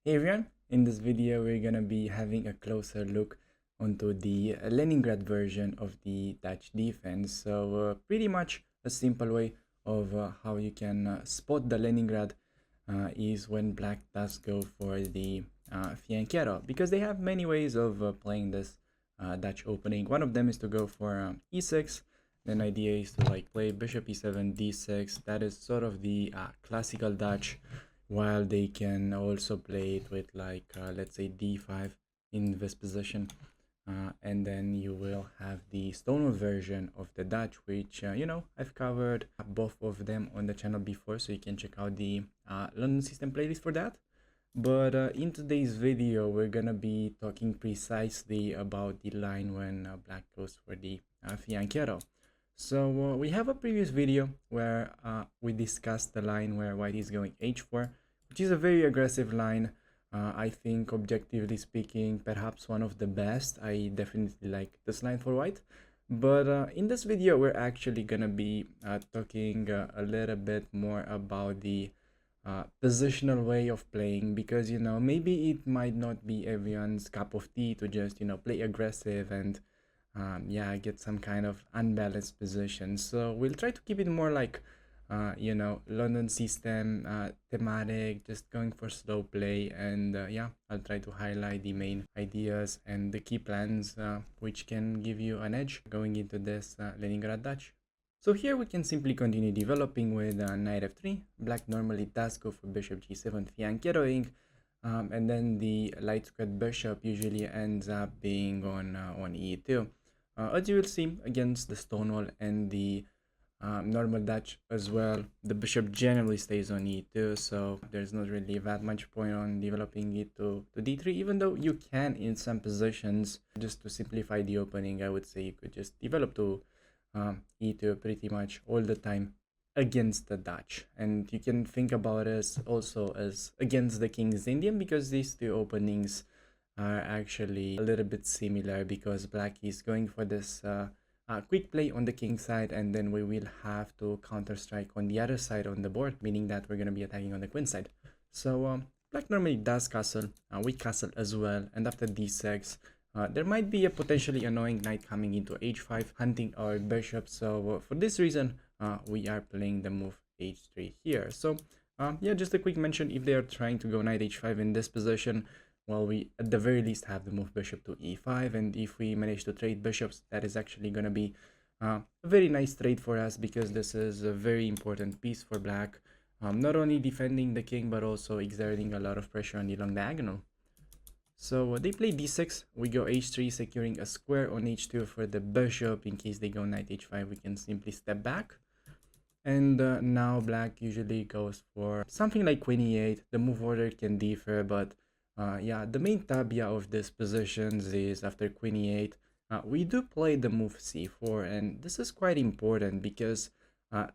Hey everyone, in this video we're gonna be having a closer look onto the Leningrad version of the Dutch defense. So pretty much a simple way of how you can spot the Leningrad is when black does go for the fianchetto, because they have many ways of playing this Dutch opening. One of them is to go for e6. Then idea is to like play bishop e7, d6. That is sort of the classical Dutch, while they can also play it with like let's say d5 in this position, and then you will have the Stonewall version of the Dutch, which I've covered both of them on the channel before, so you can check out the London system playlist for that. But in today's video we're gonna be talking precisely about the line when black goes for the fianchetto. So we have a previous video where we discussed the line where white is going h4, which is a very aggressive line. I think objectively speaking, perhaps one of the best. I definitely like this line for white. But in this video, we're actually gonna be talking a little bit more about the positional way of playing, because maybe it might not be everyone's cup of tea to just play aggressive and get some kind of unbalanced position. So we'll try to keep it more like London system thematic, just going for slow play, and I'll try to highlight the main ideas and the key plans which can give you an edge going into this Leningrad Dutch. So here we can simply continue developing with knight f3. Black normally does go for bishop g7 fianchettoing, and then the light squared bishop usually ends up being on e2. As you will see against the Stonewall and the normal Dutch as well, the bishop generally stays on e2, so there's not really that much point on developing it to d3, even though you can in some positions. Just to simplify the opening, I would say you could just develop to e2 pretty much all the time against the Dutch, and you can think about it also as against the King's Indian, because these two openings are actually a little bit similar, because black is going for this quick play on the king side, and then we will have to counter strike on the other side on the board, meaning that we're going to be attacking on the queen side. So black normally does castle, we castle as well, and after d6 there might be a potentially annoying knight coming into h5 hunting our bishop. So for this reason we are playing the move h3 here. So just a quick mention, if they are trying to go knight h5 in this position, well, we at the very least have the move bishop to e5, and if we manage to trade bishops, that is actually going to be a very nice trade for us, because this is a very important piece for black, not only defending the king but also exerting a lot of pressure on the long diagonal. So they play d6, we go h3, securing a square on h2 for the bishop. In case they go knight h5, we can simply step back. And now black usually goes for something like queen e8. The move order can differ, but the main tabia of these positions is after queen e8, we do play the move c4, and this is quite important because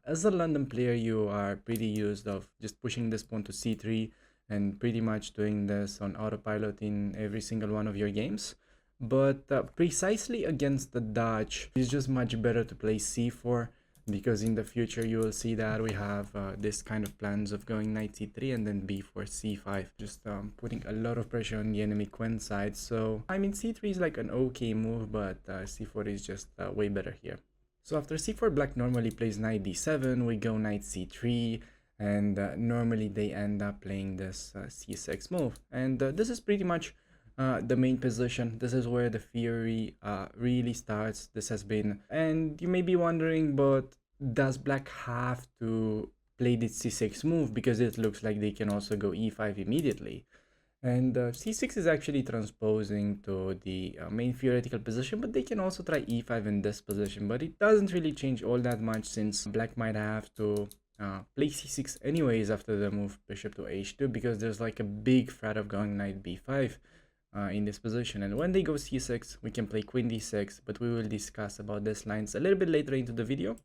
as a London player, you are pretty used of just pushing this pawn to c3 and pretty much doing this on autopilot in every single one of your games. But precisely against the Dutch, it's just much better to play c4, because in the future you will see that we have this kind of plans of going knight c3 and then b4 c5, just putting a lot of pressure on the enemy queen side. So I mean, c3 is like an okay move, but c4 is just way better here. So after c4, black normally plays knight d7, we go knight c3, and normally they end up playing this c6 move, and this is pretty much the main position. This is where the theory really starts. This has been, and you may be wondering, but does black have to play this c6 move, because it looks like they can also go e5 immediately? And c6 is actually transposing to the main theoretical position, but they can also try e5 in this position, but it doesn't really change all that much, since black might have to play c6 anyways after the move bishop to h2, because there's like a big threat of going knight b5 in this position. And when they go c6, we can play queen d6, but we will discuss about these lines a little bit later into the video.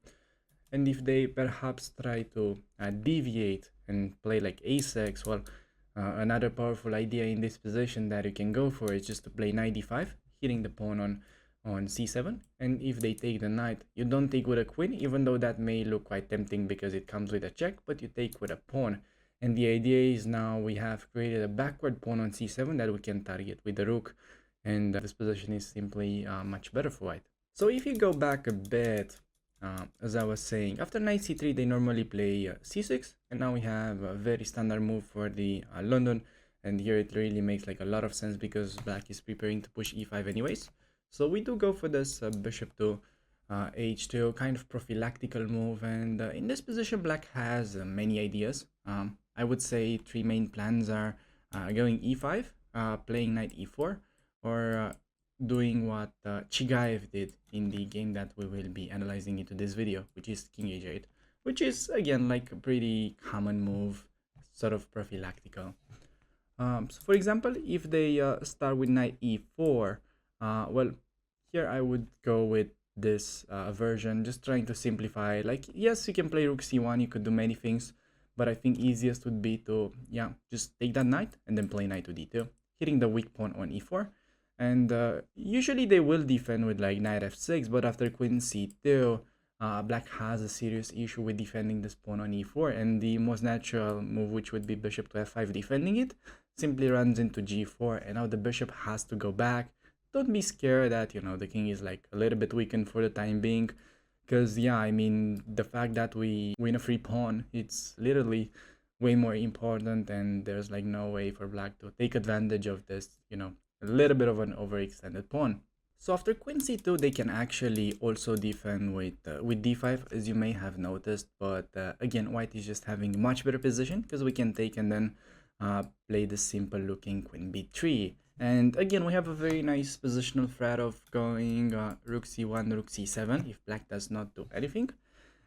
And if they perhaps try to deviate and play like a6, well, another powerful idea in this position that you can go for is just to play knight d5, hitting the pawn on c7. And if they take the knight, you don't take with a queen, even though that may look quite tempting because it comes with a check, but you take with a pawn. And the idea is now we have created a backward pawn on c7 that we can target with the rook, and this position is simply much better for white. So if you go back a bit, as I was saying, after knight c3 they normally play c6, and now we have a very standard move for the London, and here it really makes like a lot of sense because black is preparing to push e5 anyways. So we do go for this bishop to h2, kind of prophylactical move, and in this position black has many ideas. I would say three main plans are going e5, playing knight e4, or doing what Chigaev did in the game that we will be analyzing into this video, which is king h8, which is again like a pretty common move, sort of prophylactical. So for example, if they start with knight e4, well, here I would go with this version, just trying to simplify. Like, yes, you can play rook c1, you could do many things, but I think easiest would be to, yeah, just take that knight and then play knight to d2, hitting the weak pawn on e4. And usually they will defend with like knight f6, but after queen c2, black has a serious issue with defending this pawn on e4, and the most natural move, which would be bishop to f5 defending it, simply runs into g4, and now the bishop has to go back. Don't be scared that, you know, the king is like a little bit weakened for the time being, because yeah, I mean, the fact that we win a free pawn, it's literally way more important, and there's like no way for black to take advantage of this, you know, a little bit of an overextended pawn. So after queen c2, they can actually also defend with d5, as you may have noticed, but again, white is just having a much better position because we can take and then play the simple looking queen b3. And again, we have a very nice positional threat of going rook c1, rook c7 if black does not do anything.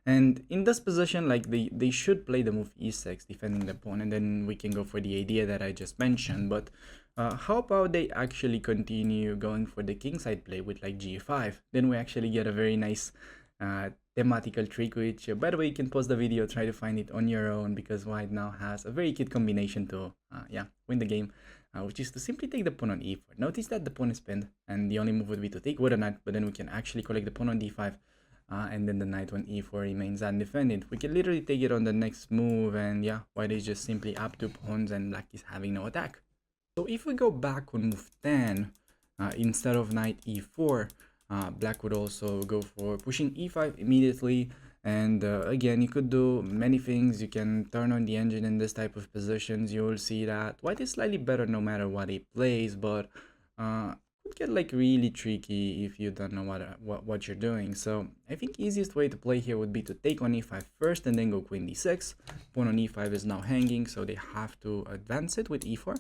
And in this position, like they should play the move e6, defending the pawn, and then we can go for the idea that I just mentioned. But how about they actually continue going for the kingside play with like g5? Then we actually get a very nice thematical trick, which by the way, you can pause the video, try to find it on your own, because white now has a very cute combination to yeah, win the game, which is to simply take the pawn on e4. Notice that the pawn is pinned, and the only move would be to take with a knight, but then we can actually collect the pawn on d5. And then the knight on e4 remains undefended. We can literally take it on the next move, and yeah, white is just simply up 2 pawns and black is having no attack. So if we go back on move 10, instead of knight e4, black would also go for pushing e5 immediately. And again, you could do many things. You can turn on the engine in this type of positions. You will see that white is slightly better no matter what he plays, but could get like really tricky if you don't know what you're doing. So I think easiest way to play here would be to take on e5 first and then go queen d6. Pawn on e5 is now hanging, so they have to advance it with e4.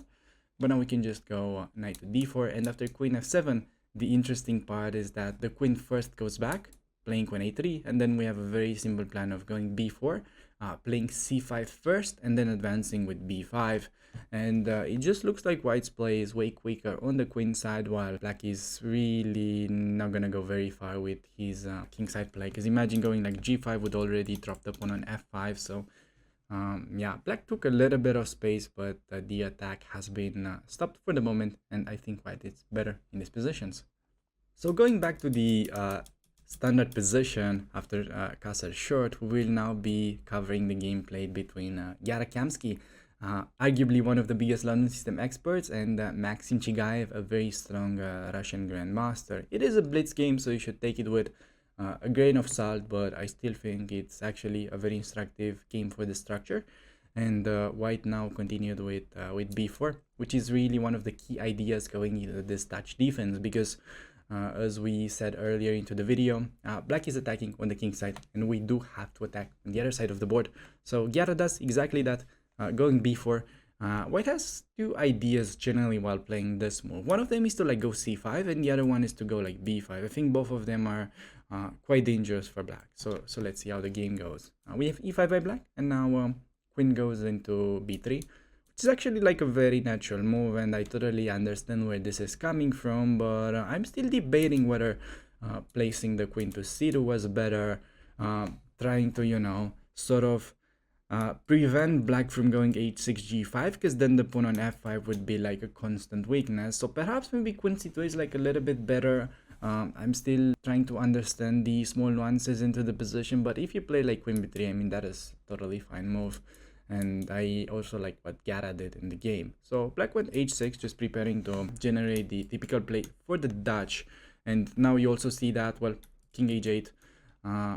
But now we can just go knight to d4, and after queen f7, the interesting part is that the queen first goes back, playing queen a3, and then we have a very simple plan of going b4, playing c5 first, and then advancing with b5. And it just looks like white's play is way quicker on the queen side, while black is really not gonna go very far with his kingside play, because imagine going like g5 would already drop the pawn on f5. So yeah, black took a little bit of space, but the attack has been stopped for the moment, and I think white is better in these positions. So going back to the standard position after castle short, we will now be covering the game played between Yara Kamsky, arguably one of the biggest London system experts, and Maxim Chigaev, a very strong Russian grandmaster. It is a blitz game, so you should take it with a grain of salt, but I still think it's actually a very instructive game for the structure. And white now continued with b4, which is really one of the key ideas going into this Dutch defense, because as we said earlier into the video, black is attacking on the king side, and we do have to attack on the other side of the board. So Gyara does exactly that, going b4. White has two ideas generally while playing this move. One of them is to like go c5, and the other one is to go like b5. I think both of them are quite dangerous for black. So let's see how the game goes. We have e5 by black, and now queen goes into b3, which is actually like a very natural move, and I totally understand where this is coming from, but I'm still debating whether placing the queen to c2 was better, trying to, you know, sort of prevent black from going h6 g5, because then the pawn on f5 would be like a constant weakness. So perhaps maybe queen c2 is like a little bit better. I'm still trying to understand the small nuances into the position, but if you play like queen b3, I mean, that is totally fine move. and I also like what Gara did in the game. So black went h6, just preparing to generate the typical play for the Dutch. And now you also see that, well, king h8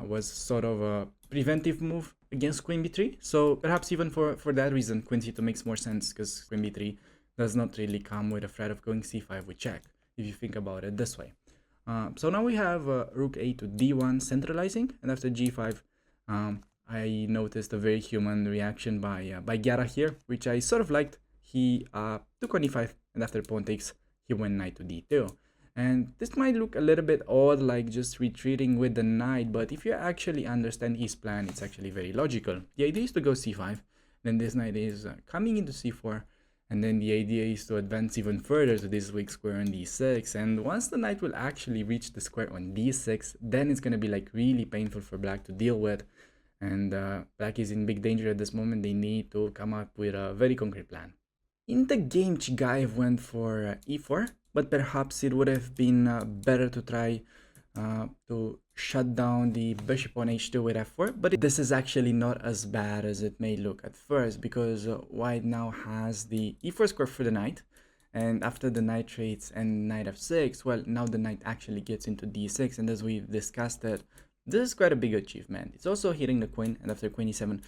was sort of a preventive move against queen b3. So perhaps even for that reason, queen c2 makes more sense, because queen b3 does not really come with a threat of going c5 with check, if you think about it this way. So now we have rook a to d1 centralizing, and after g5, I noticed a very human reaction by Gara here, which I sort of liked. He took on e5, and after pawn takes, he went knight to d2. And this might look a little bit odd, like just retreating with the knight, but if you actually understand his plan, it's actually very logical. The idea is to go c5, then this knight is coming into c4, and then the idea is to advance even further to this weak square on d6. And once the knight will actually reach the square on d6, then it's going to be like really painful for black to deal with. And black is in big danger at this moment. They need to come up with a very concrete plan. In the game, Chigaev went for e4, but perhaps it would have been better to try to shut down the bishop on h2 with f4. But this is actually not as bad as it may look at first, because white now has the e4 square for the knight. And after the knight trades and knight f6, well, now the knight actually gets into d6. And as we've discussed it, this is quite a big achievement. It's also hitting the queen, and after queen e7,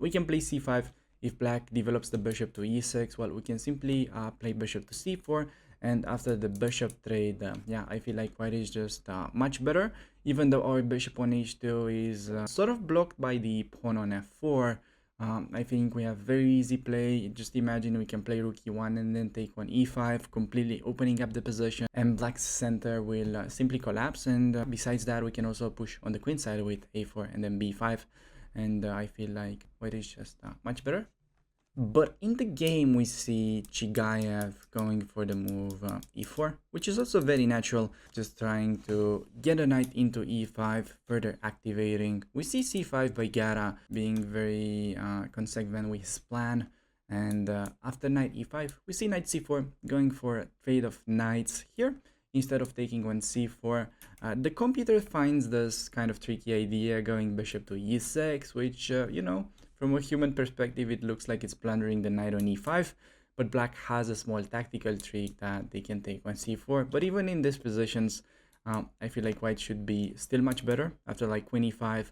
we can play c5. If black develops the bishop to e6, well, we can simply play bishop to c4. And after the bishop trade, yeah, I feel like white is just much better. Even though our bishop on h2 is sort of blocked by the pawn on f4, I think we have very easy play. Just imagine we can play rook e1 and then take on e5, completely opening up the position, and black's center will simply collapse. And besides that, we can also push on the queen side with a4 and then b5. And I feel like white is just much better. But in the game, we see Chigaev going for the move e4, which is also very natural, just trying to get a knight into e5, further activating. We see c5 by Gara being very consequent with his plan. And after knight e5, we see knight c4 going for a trade of knights here. Instead of taking on c4, the computer finds this kind of tricky idea, going bishop to e6, which, you know, from a human perspective, it looks like it's plundering the knight on e5, but black has a small tactical trick that they can take on c4. But even in these positions, I feel like white should be still much better. After like queen e5,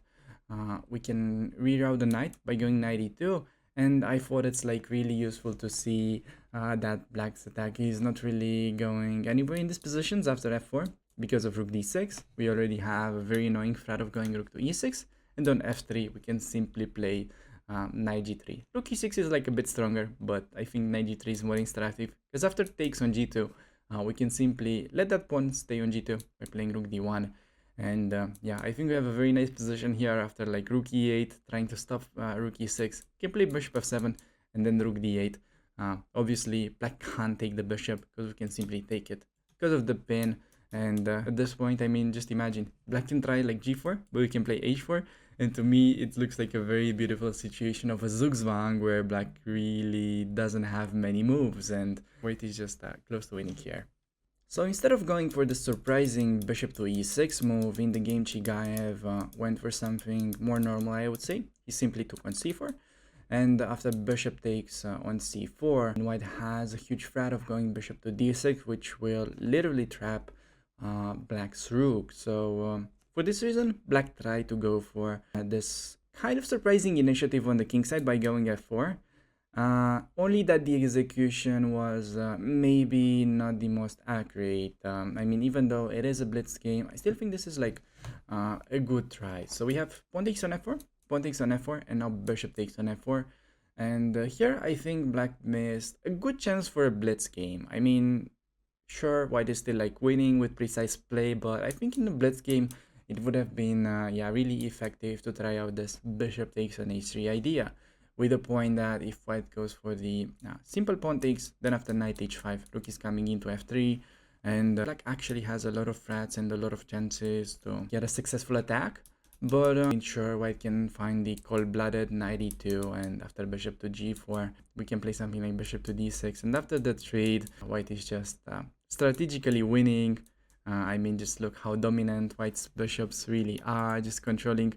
we can reroute the knight by going knight e2. And I thought it's like really useful to see that black's attack is not really going anywhere in these positions after f4 because of rook d6. We already have a very annoying threat of going rook to e6, and on f3 we can simply play knight g3. Rook e6 is like a bit stronger, but I think knight g3 is more instructive, because after takes on g2, we can simply let that pawn stay on g2 by playing rook d1. And yeah, I think we have a very nice position here after like rook e8, trying to stop rook e6. Can play bishop f7 and then rook d8. Obviously, black can't take the bishop because we can simply take it because of the pin. And at this point, I mean, just imagine, black can try like g4, but we can play h4. And to me, it looks like a very beautiful situation of a Zugzwang, where black really doesn't have many moves, and white is just close to winning here. So instead of going for the surprising bishop to e6 move, in the game Chigaev went for something more normal, I would say. He simply took on c4, and after bishop takes on c4, white has a huge threat of going bishop to d6, which will literally trap black's rook. So for this reason, black tried to go for this kind of surprising initiative on the king side by going f4. Only that the execution was maybe not the most accurate. I mean, even though it is a blitz game, I still think this is like a good try. So we have pawn takes on f4, pawn takes on f4, and now bishop takes on f4. And here, I think black missed a good chance for a blitz game. I mean, sure, white is still like winning with precise play, but I think in the blitz game, it would have been yeah, really effective to try out this bishop takes on h3 idea, with the point that if white goes for the simple pawn takes, then after knight h5, rook is coming into f3, and black actually has a lot of threats and a lot of chances to get a successful attack. But sure, white can find the cold-blooded knight e2, and after bishop to g4, we can play something like bishop to d6, and after the trade, white is just strategically winning. I mean, just look how dominant white's bishops really are, just controlling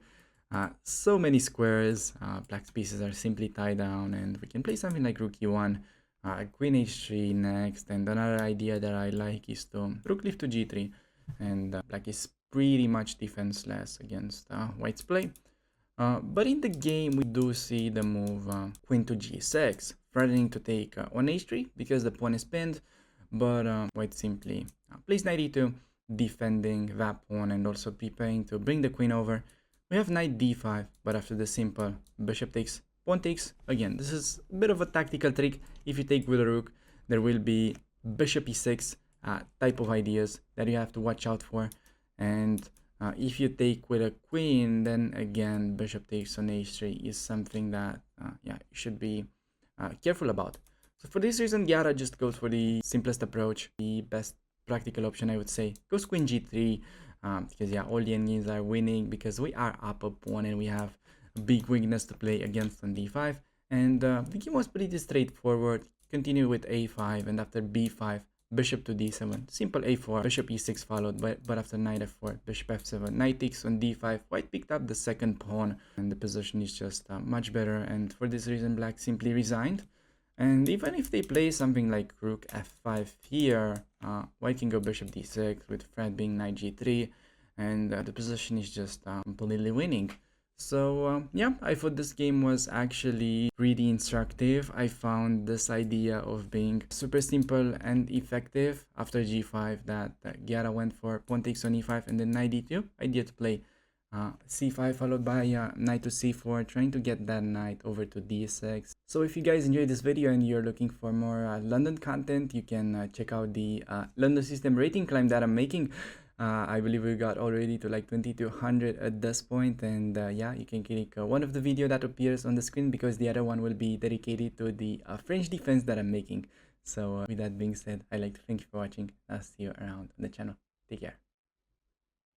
So many squares. Black's pieces are simply tied down, and we can play something like rook e1, queen h3 next. And another idea that I like is to rook lift to g3, and black is pretty much defenseless against white's play. But in the game, we do see the move queen to g6, threatening to take on h3 because the pawn is pinned, but white simply plays knight e2, defending that pawn and also preparing to bring the queen over. We have knight d5, but after the simple bishop takes, pawn takes, again, this is a bit of a tactical trick. If you take with a rook, there will be bishop e6 type of ideas that you have to watch out for. And if you take with a queen, then again, bishop takes on h3 is something that you should be careful about. So for this reason, Gyara just goes for the simplest approach, the best practical option, I would say. Goes queen g3, because all the endgames are winning because we are up a pawn and we have a big weakness to play against on d5. And the game was pretty straightforward. Continue with a5, and after b5, bishop to d7, simple a4, bishop e6 followed, but after knight f4, bishop f7, knight takes on d5, white picked up the second pawn, and the position is just much better. And for this reason, black simply resigned. And even if they play something like rook f5 here, white can go bishop d6 with threat being knight g3, and the position is just completely winning. So yeah, I thought this game was actually pretty instructive. I found this idea of being super simple and effective after g5 that Gyara went for pawn takes on e5 and then knight d2. Idea to play c5 followed by knight to c4, trying to get that knight over to d6. So if you guys enjoyed this video and you're looking for more London content, you can check out the London system rating climb that I'm making. I believe we got already to like 2200 at this point, and yeah, you can click one of the video that appears on the screen because the other one will be dedicated to the French defense that I'm making. So with that being said, I'd like to thank you for watching. I'll see you around on the channel. Take care.